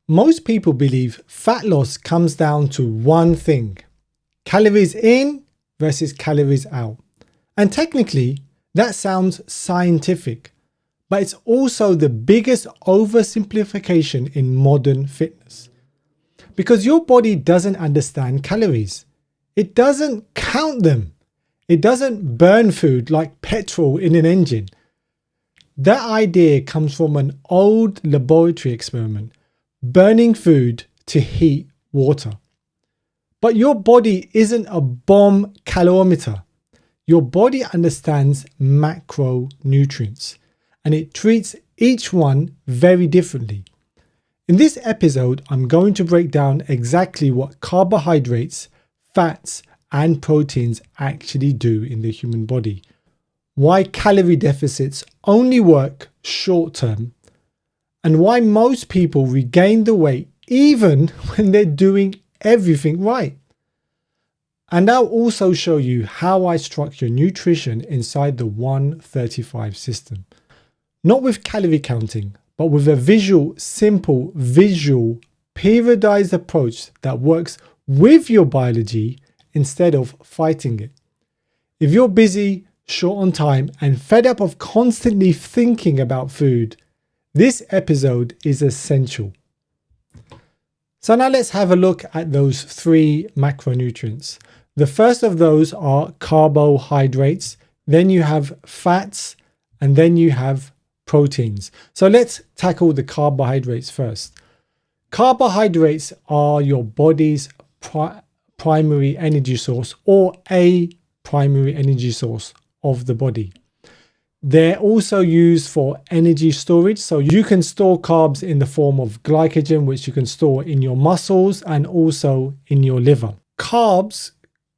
Most people believe fat loss comes down to one thing: calories in versus calories out. And technically, that sounds scientific, but it's also the biggest oversimplification in modern fitness. Because your body doesn't understand calories. It doesn't count them. It doesn't burn food like petrol in an engine. That idea comes from an old laboratory experiment, burning food to heat water. But your body isn't a bomb calorimeter. Your body understands macronutrients, and it treats each one very differently. In this episode, I'm going to break down exactly what carbohydrates, fats, and proteins actually do in the human body, why calorie deficits only work short term, and why most people regain the weight even when they're doing everything right. And I'll also show you how I structure nutrition inside the 135 system. Not with calorie counting, but with a simple visual, periodized approach that works with your biology instead of fighting it. If you're busy, short on time, and fed up of constantly thinking about food, this episode is essential. So now let's have a look at those 3 macronutrients. The first of those are carbohydrates, then you have fats, and then you have proteins. So let's tackle the carbohydrates first. Carbohydrates are your body's primary energy source, or a primary energy source of the body. They're also used for energy storage. So you can store carbs in the form of glycogen, which you can store in your muscles and also in your liver. Carbs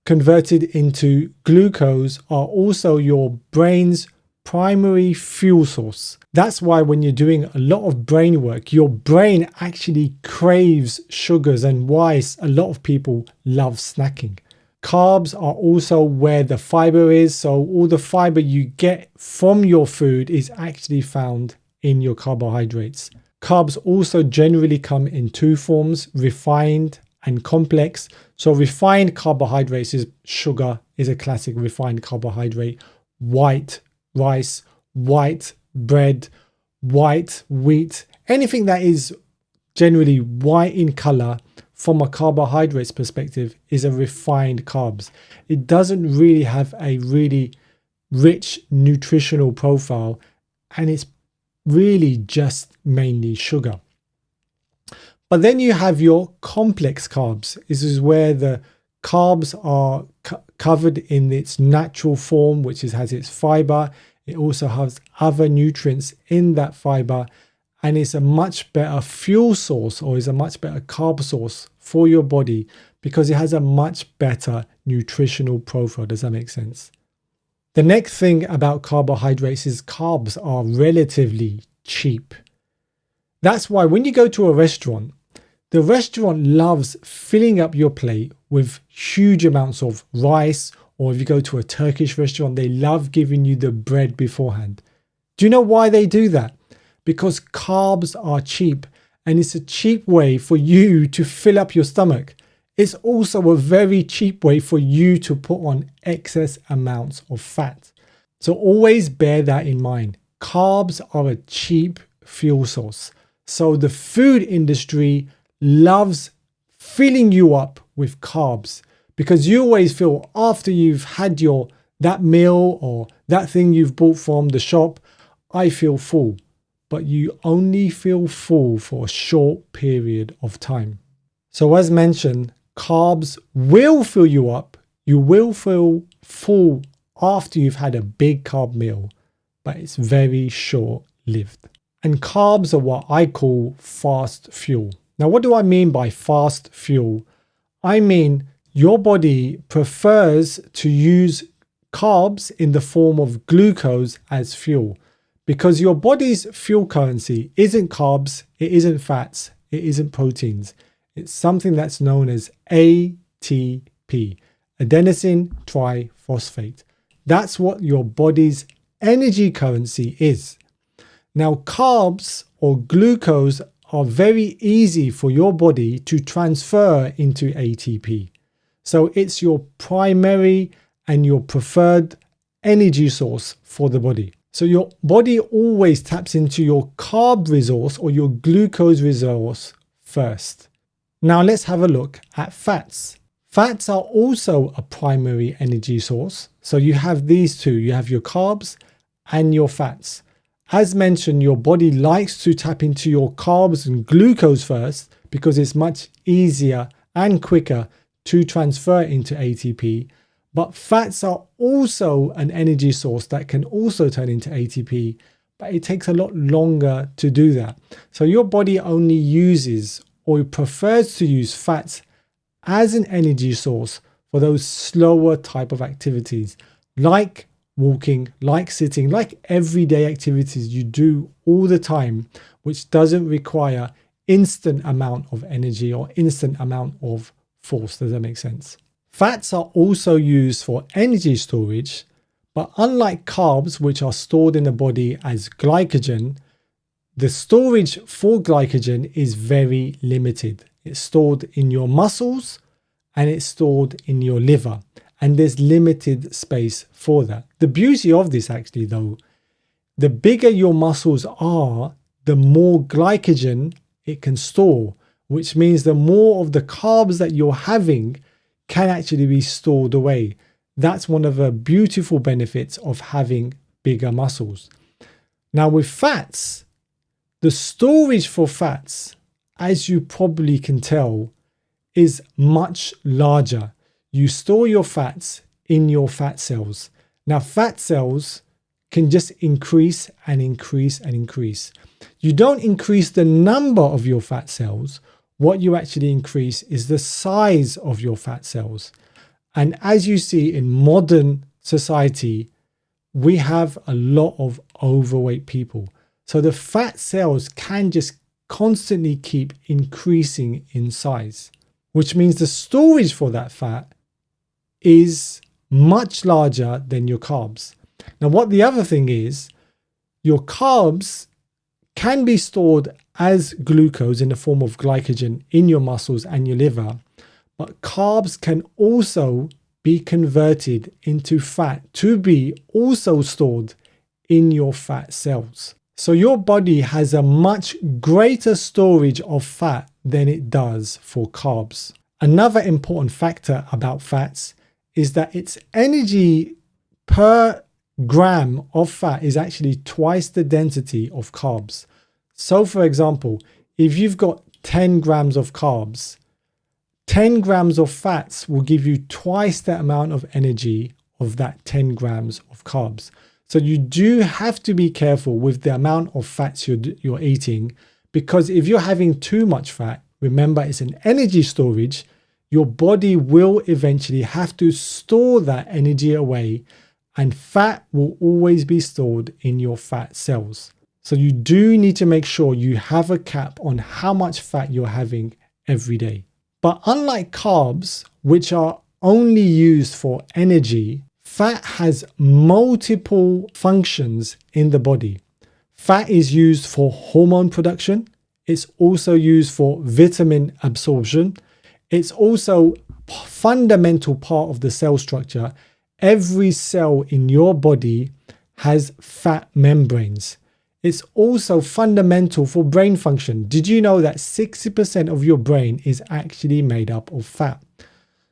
converted into glucose are also your brain's primary fuel source. That's why when you're doing a lot of brain work, your brain actually craves sugars, and why a lot of people love snacking. Carbs are also where the fiber is, so all the fiber you get from your food is actually found in your carbohydrates. Carbs also generally come in 2 forms: refined and complex. So refined carbohydrates is sugar, is a classic refined carbohydrate. White rice, white bread, white wheat, anything that is generally white in color from a carbohydrates perspective is a refined carbs. It doesn't really have a really rich nutritional profile, and it's really just mainly sugar. But then you have your complex carbs. This is where the carbs are covered in its natural form, which has its fiber. It also has other nutrients in that fiber, and it's a much better fuel source, or is a much better carb source for your body because it has a much better nutritional profile. Does that make sense? The next thing about carbohydrates is carbs are relatively cheap. That's why when you go to a restaurant, the restaurant loves filling up your plate with huge amounts of rice, or if you go to a Turkish restaurant, they love giving you the bread beforehand. Do you know why they do that? Because carbs are cheap, and it's a cheap way for you to fill up your stomach. It's also a very cheap way for you to put on excess amounts of fat. So always bear that in mind. Carbs are a cheap fuel source. So the food industry loves filling you up with carbs, because you always feel after you've had that meal or that thing you've bought from the shop, I feel full. But you only feel full for a short period of time. So as mentioned, carbs will fill you up. You will feel full after you've had a big carb meal, but it's very short-lived. And carbs are what I call fast fuel. Now, what do I mean by fast fuel? I mean your body prefers to use carbs in the form of glucose as fuel, because your body's fuel currency isn't carbs, it isn't fats, it isn't proteins. It's something that's known as ATP, adenosine triphosphate. That's what your body's energy currency is. Now, carbs or glucose are very easy for your body to transfer into ATP. So it's your primary and your preferred energy source for the body. So your body always taps into your carb resource or your glucose resource first. Now let's have a look at fats. Fats are also a primary energy source. So you have these two, you have your carbs and your fats. As mentioned, your body likes to tap into your carbs and glucose first because it's much easier and quicker to transfer into ATP. But fats are also an energy source that can also turn into ATP, but it takes a lot longer to do that. So your body only uses or prefers to use fats as an energy source for those slower type of activities like walking, like sitting, like everyday activities you do all the time, which doesn't require instant amount of energy or instant amount of force. Does that make sense? Fats are also used for energy storage, but unlike carbs, which are stored in the body as glycogen, the storage for glycogen is very limited. It's stored in your muscles and it's stored in your liver, and there's limited space for that. The beauty of this actually though, the bigger your muscles are, the more glycogen it can store, which means the more of the carbs that you're having can actually be stored away. That's one of the beautiful benefits of having bigger muscles. Now with fats, the storage for fats, as you probably can tell, is much larger. You store your fats in your fat cells. Now fat cells can just increase and increase and increase. You don't increase the number of your fat cells. What you actually increase is the size of your fat cells. And as you see in modern society, we have a lot of overweight people. So the fat cells can just constantly keep increasing in size, which means the storage for that fat is much larger than your carbs. Now, what the other thing is, your carbs can be stored as glucose in the form of glycogen in your muscles and your liver, but carbs can also be converted into fat to be also stored in your fat cells. So your body has a much greater storage of fat than it does for carbs. Another important factor about fats is that its energy per gram of fat is actually twice the density of carbs. So for example, if you've got 10 grams of carbs, 10 grams of fats will give you twice the amount of energy of that 10 grams of carbs. So you do have to be careful with the amount of fats you're eating, because if you're having too much fat, remember it's an energy storage, your body will eventually have to store that energy away, and fat will always be stored in your fat cells. So you do need to make sure you have a cap on how much fat you're having every day. But unlike carbs, which are only used for energy, fat has multiple functions in the body. Fat is used for hormone production. It's also used for vitamin absorption. It's also a fundamental part of the cell structure. Every cell in your body has fat membranes. It's also fundamental for brain function. Did you know that 60% of your brain is actually made up of fat?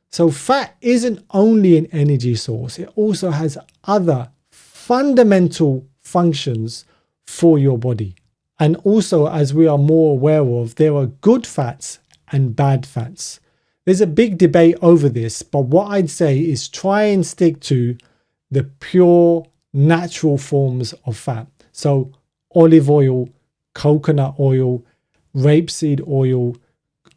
So fat isn't only an energy source, it also has other fundamental functions for your body. And also, as we are more aware of, there are good fats and bad fats. There's a big debate over this, but what I'd say is try and stick to the pure natural forms of fat. So olive oil, coconut oil, rapeseed oil,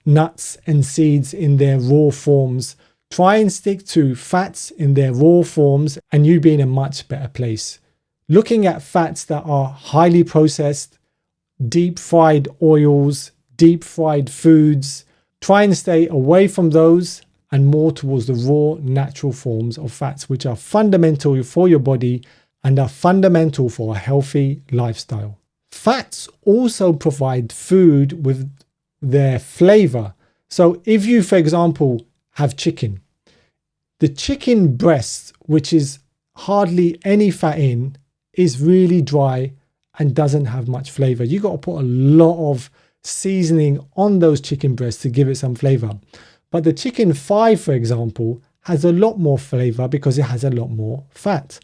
nuts and seeds in their raw forms. Try and stick to fats in their raw forms and you'll be in a much better place. Looking at fats that are highly processed, deep fried oils, deep fried foods, try and stay away from those and more towards the raw natural forms of fats, which are fundamental for your body and are fundamental for a healthy lifestyle. Fats also provide food with their flavor. So if you, for example, have chicken, the chicken breast, which is hardly any fat in, is really dry and doesn't have much flavor. You got to put a lot of seasoning on those chicken breasts to give it some flavor. But the chicken thigh, for example, has a lot more flavor because it has a lot more fat.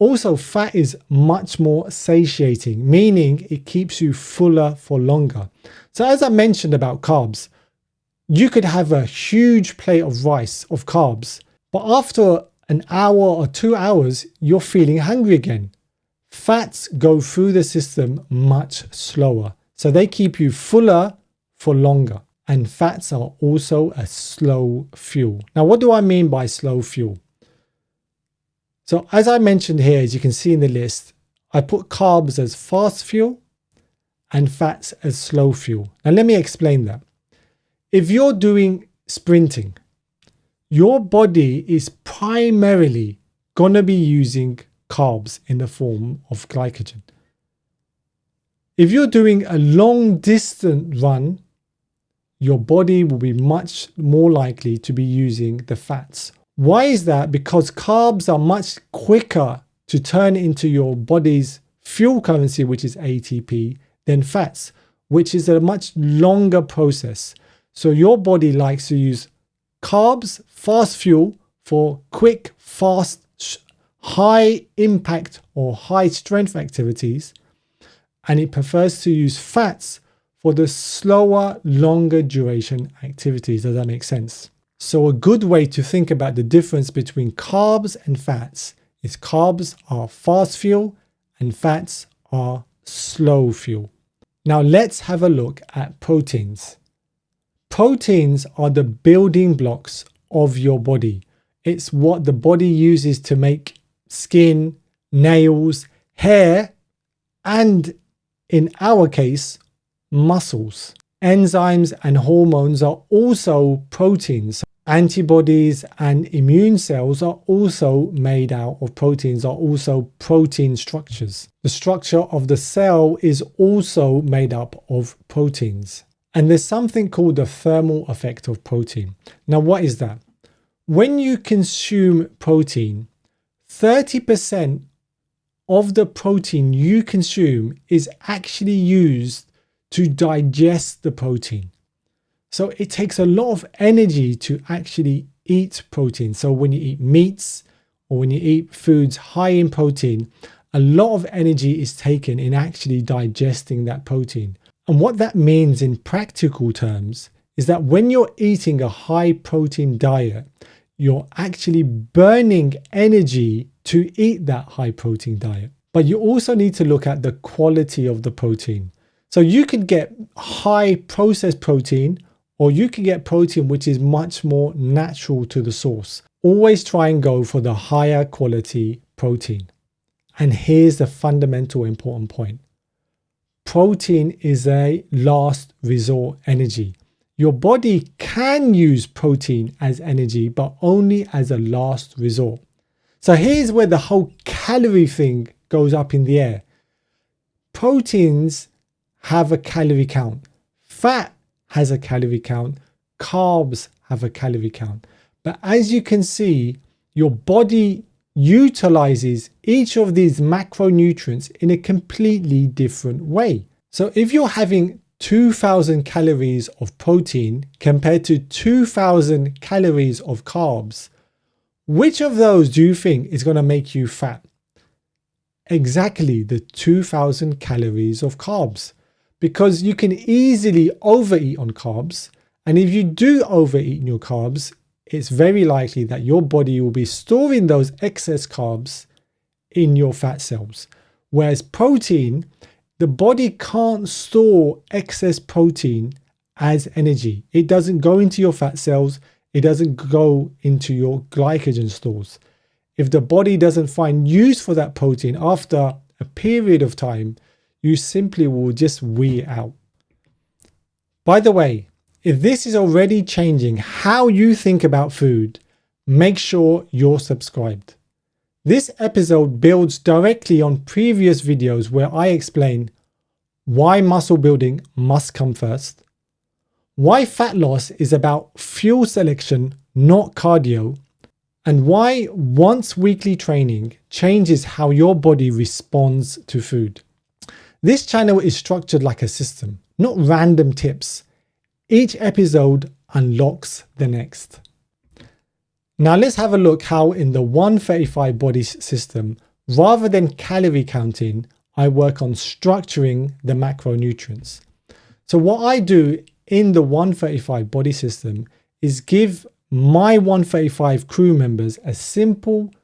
Also, fat is much more satiating, meaning it keeps you fuller for longer. So as I mentioned about carbs, you could have a huge plate of rice of carbs, but after an hour or 2 hours, you're feeling hungry again. Fats go through the system much slower, so they keep you fuller for longer. And fats are also a slow fuel. Now, what do I mean by slow fuel? So as I mentioned here, as you can see in the list, I put carbs as fast fuel and fats as slow fuel. Now, let me explain that. If you're doing sprinting, your body is primarily going to be using carbs in the form of glycogen. If you're doing a long distance run, your body will be much more likely to be using the fats. Why is that? Because carbs are much quicker to turn into your body's fuel currency, which is ATP, than fats, which is a much longer process. So your body likes to use carbs, fast fuel, for quick, fast, high impact or high strength activities. And it prefers to use fats for the slower, longer duration activities. Does that make sense? So a good way to think about the difference between carbs and fats is carbs are fast fuel and fats are slow fuel. Now let's have a look at proteins. Proteins are the building blocks of your body. It's what the body uses to make skin, nails, hair, and in our case, muscles. Enzymes and hormones are also proteins. Antibodies and immune cells are also made out of proteins, are also protein structures. The structure of the cell is also made up of proteins. And there's something called the thermal effect of protein. Now, what is that? When you consume protein, 30% of the protein you consume is actually used to digest the protein. So it takes a lot of energy to actually eat protein. So when you eat meats or when you eat foods high in protein, a lot of energy is taken in actually digesting that protein. And what that means in practical terms is that when you're eating a high protein diet, you're actually burning energy to eat that high protein diet. But you also need to look at the quality of the protein. So you could get high processed protein, or you can get protein which is much more natural to the source. Always try and go for the higher quality protein. And here's the fundamental important point. Protein is a last resort energy. Your body can use protein as energy, but only as a last resort. So here's where the whole calorie thing goes up in the air. Proteins have a calorie count. Fat has a calorie count. Carbs have a calorie count. But as you can see, your body utilizes each of these macronutrients in a completely different way. So if you're having 2000 calories of protein compared to 2000 calories of carbs, which of those do you think is going to make you fat? Exactly the 2000 calories of carbs, because you can easily overeat on carbs. And if you do overeat your carbs, it's very likely that your body will be storing those excess carbs in your fat cells. Whereas protein, the body can't store excess protein as energy. It doesn't go into your fat cells. It doesn't go into your glycogen stores. If the body doesn't find use for that protein after a period of time, you simply will just wee it out. By the way, if this is already changing how you think about food, make sure you're subscribed. This episode builds directly on previous videos where I explain why muscle building must come first, why fat loss is about fuel selection, not cardio, and why once weekly training changes how your body responds to food. This channel is structured like a system, not random tips. Each episode unlocks the next. Now let's have a look how in the 135 body system, rather than calorie counting, I work on structuring the macronutrients. So what I do in the 135 body system is give my 135 crew members a simple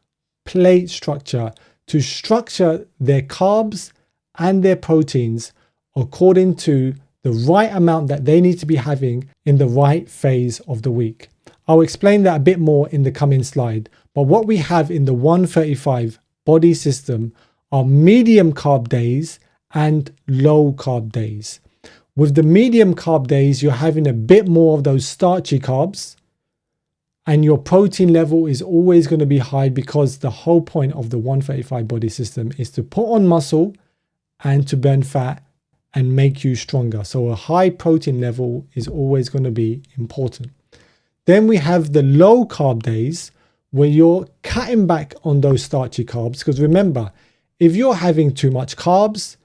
plate structure to structure their carbs and their proteins according to the right amount that they need to be having in the right phase of the week. I'll explain that a bit more in the coming slide, but what we have in the 135 body system are medium carb days and low carb days. With the medium carb days, you're having a bit more of those starchy carbs, and your protein level is always going to be high because the whole point of the 135 body system is to put on muscle and to burn fat and make you stronger. So a high protein level is always going to be important. Then we have the low carb days where you're cutting back on those starchy carbs. Because remember, if you're having too much carbs,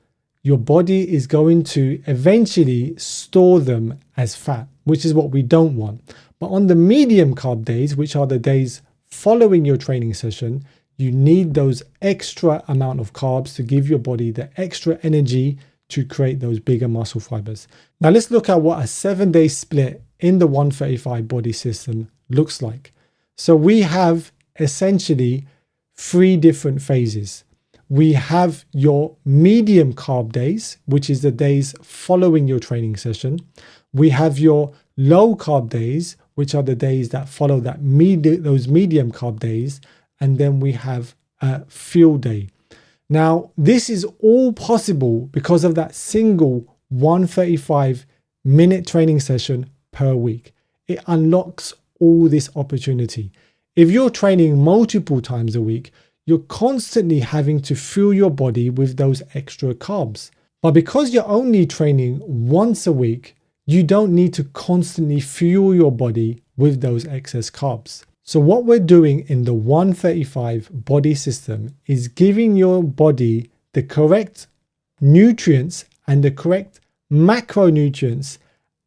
your body is going to eventually store them as fat, which is what we don't want. But on the medium carb days, which are the days following your training session, you need those extra amount of carbs to give your body the extra energy to create those bigger muscle fibers. Now let's look at what a 7-day split in the 135 body system looks like. So we have essentially 3 different phases. We have your medium carb days, which is the days following your training session. We have your low carb days, which are the days that follow those medium carb days. And then we have a fuel day. Now, this is all possible because of that single 135-minute training session per week. It unlocks all this opportunity. If you're training multiple times a week, you're constantly having to fuel your body with those extra carbs. But because you're only training once a week, you don't need to constantly fuel your body with those excess carbs. So what we're doing in the 135 body system is giving your body the correct nutrients and the correct macronutrients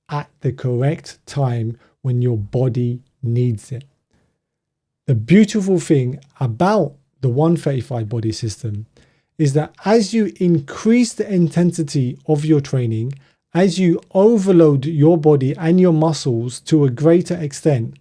at the correct time when your body needs it. The beautiful thing about the 135 body system is that as you increase the intensity of your training, as you overload your body and your muscles to a greater extent,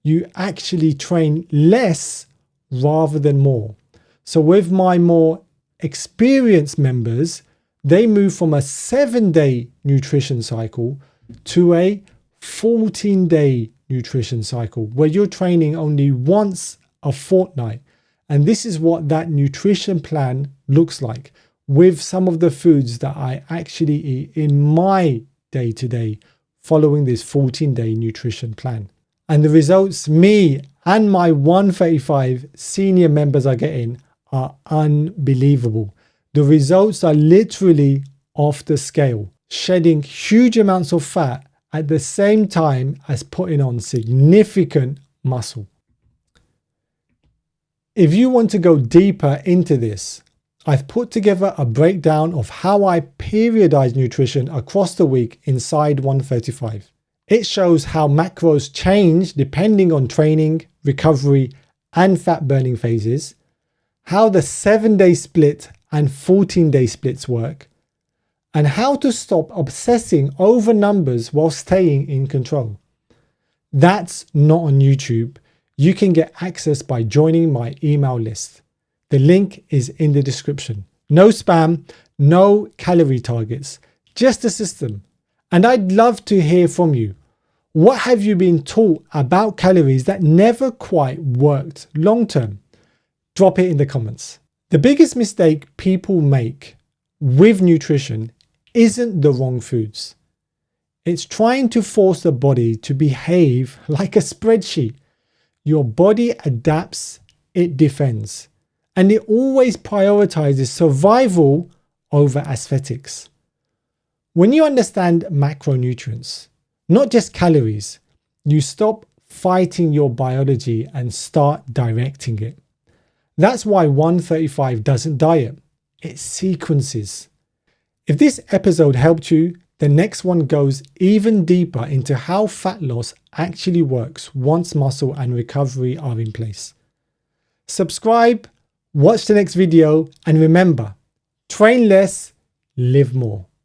you actually train less rather than more. So with my more experienced members, they move from a 7-day nutrition cycle to a 14-day nutrition cycle where you're training only once a fortnight. And this is what that nutrition plan looks like with some of the foods that I actually eat in my day-to-day following this 14-day nutrition plan. And the results me and my 135 senior members are getting are unbelievable. The results are literally off the scale, shedding huge amounts of fat at the same time as putting on significant muscle. If you want to go deeper into this, I've put together a breakdown of how I periodize nutrition across the week inside 135. It shows how macros change depending on training, recovery, and fat burning phases, how the 7-day split and 14-day splits work, and how to stop obsessing over numbers while staying in control. That's not on YouTube. You can get access by joining my email list. The link is in the description. No spam, no calorie targets, just a system. And I'd love to hear from you. What have you been taught about calories that never quite worked long term? Drop it in the comments. The biggest mistake people make with nutrition isn't the wrong foods. It's trying to force the body to behave like a spreadsheet. Your body adapts, it defends, and it always prioritizes survival over aesthetics. When you understand macronutrients, not just calories, you stop fighting your biology and start directing it. That's why 135 doesn't diet, it sequences. If this episode helped you, the next one goes even deeper into how fat loss actually works once muscle and recovery are in place. Subscribe, watch the next video, and remember, train less, live more.